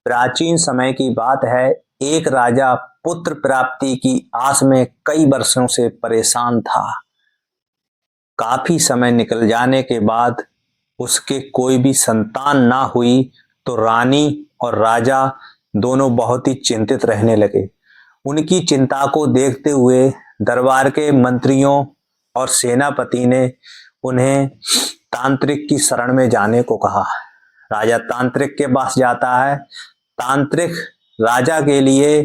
प्राचीन समय की बात है। एक राजा पुत्र प्राप्ति की आस में कई वर्षों से परेशान था। काफी समय निकल जाने के बाद उसके कोई भी संतान ना हुई तो रानी और राजा दोनों बहुत ही चिंतित रहने लगे। उनकी चिंता को देखते हुए दरबार के मंत्रियों और सेनापति ने उन्हें तांत्रिक की शरण में जाने को कहा। राजा तांत्रिक के पास जाता है। तांत्रिक राजा के लिए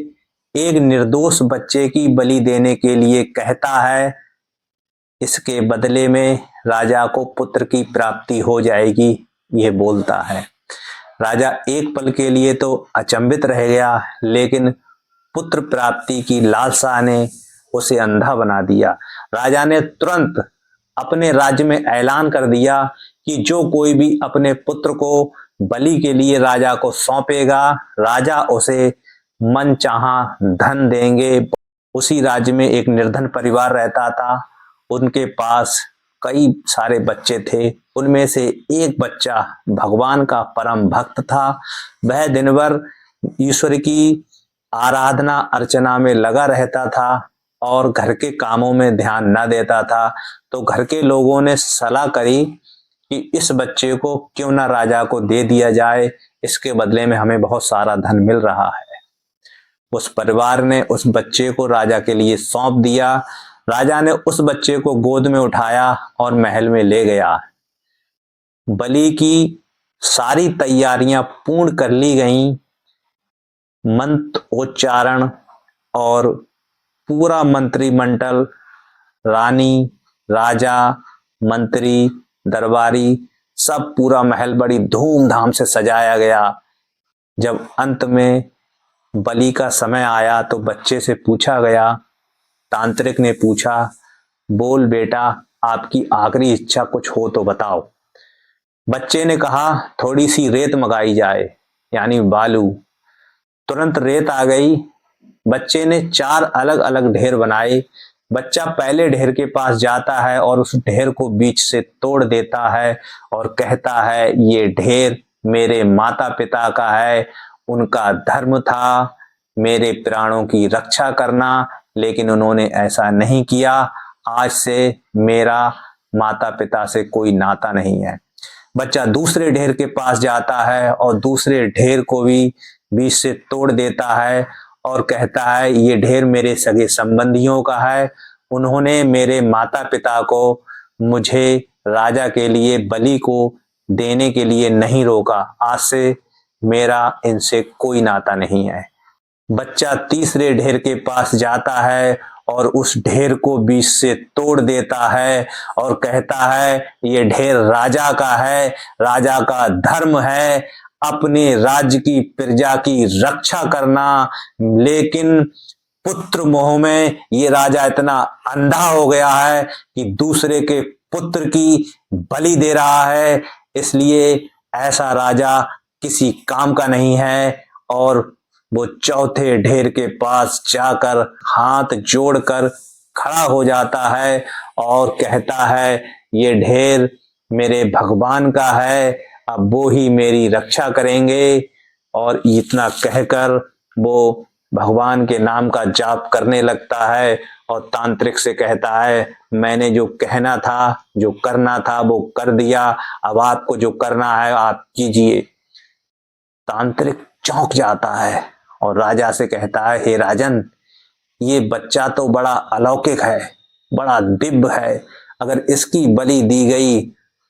एक निर्दोष बच्चे की बलि देने के लिए कहता है। इसके बदले में राजा को पुत्र की प्राप्ति हो जाएगी, यह बोलता है। राजा एक पल के लिए तो अचंभित रह गया, लेकिन पुत्र प्राप्ति की लालसा ने उसे अंधा बना दिया। राजा ने तुरंत अपने राज्य में ऐलान कर दिया कि जो कोई भी अपने पुत्र को बलि के लिए राजा को सौंपेगा, राजा उसे मनचाहा धन देंगे। उसी राज्य में एक निर्धन परिवार रहता था। उनके पास कई सारे बच्चे थे। उनमें से एक बच्चा भगवान का परम भक्त था। वह दिन भर ईश्वर की आराधना अर्चना में लगा रहता था और घर के कामों में ध्यान न देता था। तो घर के लोगों ने सलाह करी कि इस बच्चे को क्यों ना राजा को दे दिया जाए, इसके बदले में हमें बहुत सारा धन मिल रहा है। उस परिवार ने उस बच्चे को राजा के लिए सौंप दिया। राजा ने उस बच्चे को गोद में उठाया और महल में ले गया। बलि की सारी तैयारियां पूर्ण कर ली गईं। मंत्र उच्चारण और पूरा मंत्रिमंडल, रानी, राजा, मंत्री, दरबारी, सब पूरा महल बड़ी धूमधाम से सजाया गया। जब अंत में बलि का समय आया तो बच्चे से पूछा गया, तांत्रिक ने पूछा, बोल बेटा, आपकी आखिरी इच्छा कुछ हो तो बताओ। बच्चे ने कहा, थोड़ी सी रेत मंगाई जाए, यानी बालू। तुरंत रेत आ गई। बच्चे ने 4 अलग अलग ढेर बनाए। बच्चा पहले ढेर के पास जाता है और उस ढेर को बीच से तोड़ देता है और कहता है, ये ढेर मेरे माता पिता का है, उनका धर्म था मेरे प्राणों की रक्षा करना, लेकिन उन्होंने ऐसा नहीं किया। आज से मेरा माता पिता से कोई नाता नहीं है। बच्चा दूसरे ढेर के पास जाता है और दूसरे ढेर को भी बीच से तोड़ देता है और कहता है, ये ढेर मेरे सगे संबंधियों का है, उन्होंने मेरे माता पिता को मुझे राजा के लिए बलि को देने के लिए नहीं रोका। आज से मेरा इनसे कोई नाता नहीं है। बच्चा तीसरे ढेर के पास जाता है और उस ढेर को बीच से तोड़ देता है और कहता है, ये ढेर राजा का है, राजा का धर्म है अपने राज्य की प्रजा की रक्षा करना, लेकिन पुत्र मोह में ये राजा इतना अंधा हो गया है कि दूसरे के पुत्र की बलि दे रहा है। इसलिए ऐसा राजा किसी काम का नहीं है। और वो चौथे ढेर के पास जाकर हाथ जोड़कर खड़ा हो जाता है और कहता है, ये ढेर मेरे भगवान का है, अब वो ही मेरी रक्षा करेंगे। और इतना कहकर वो भगवान के नाम का जाप करने लगता है और तांत्रिक से कहता है, मैंने जो कहना था, जो करना था वो कर दिया, अब आपको जो करना है आप कीजिए। तांत्रिक चौंक जाता है और राजा से कहता है, हे राजन, ये बच्चा तो बड़ा अलौकिक है, बड़ा दिव्य है, अगर इसकी बलि दी गई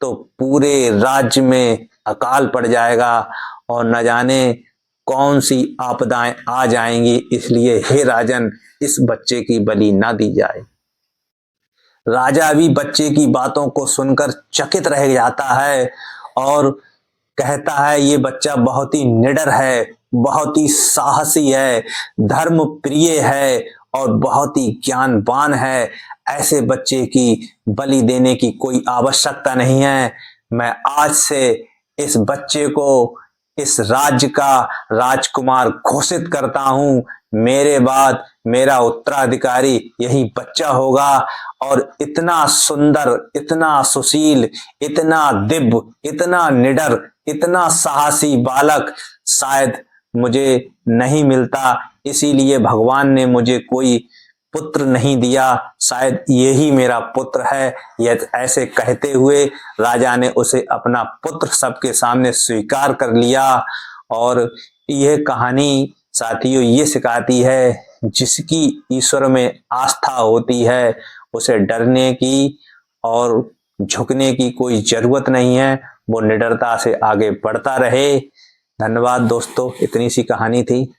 तो पूरे राज्य में अकाल पड़ जाएगा और न जाने कौन सी आपदाएं आ जाएंगी, इसलिए हे राजन, इस बच्चे की बलि ना दी जाए। राजा भी बच्चे की बातों को सुनकर चकित रह जाता है और कहता है, ये बच्चा बहुत ही निडर है, बहुत ही साहसी है, धर्म प्रिय है और बहुत ही ज्ञानवान है। ऐसे बच्चे की बलि देने की कोई आवश्यकता नहीं है। मैं आज से इस बच्चे को इस राज्य का राजकुमार घोषित करता हूं। मेरे बाद मेरा उत्तराधिकारी यही बच्चा होगा और इतना सुंदर, इतना सुशील, इतना दिव्य, इतना निडर, इतना साहसी बालक शायद मुझे नहीं मिलता, इसीलिए भगवान ने मुझे कोई पुत्र नहीं दिया, शायद यही मेरा पुत्र है। यह ऐसे कहते हुए राजा ने उसे अपना पुत्र सबके सामने स्वीकार कर लिया। और यह कहानी साथियों ये सिखाती है, जिसकी ईश्वर में आस्था होती है उसे डरने की और झुकने की कोई जरूरत नहीं है, वो निडरता से आगे बढ़ता रहे। धन्यवाद दोस्तों, इतनी सी कहानी थी।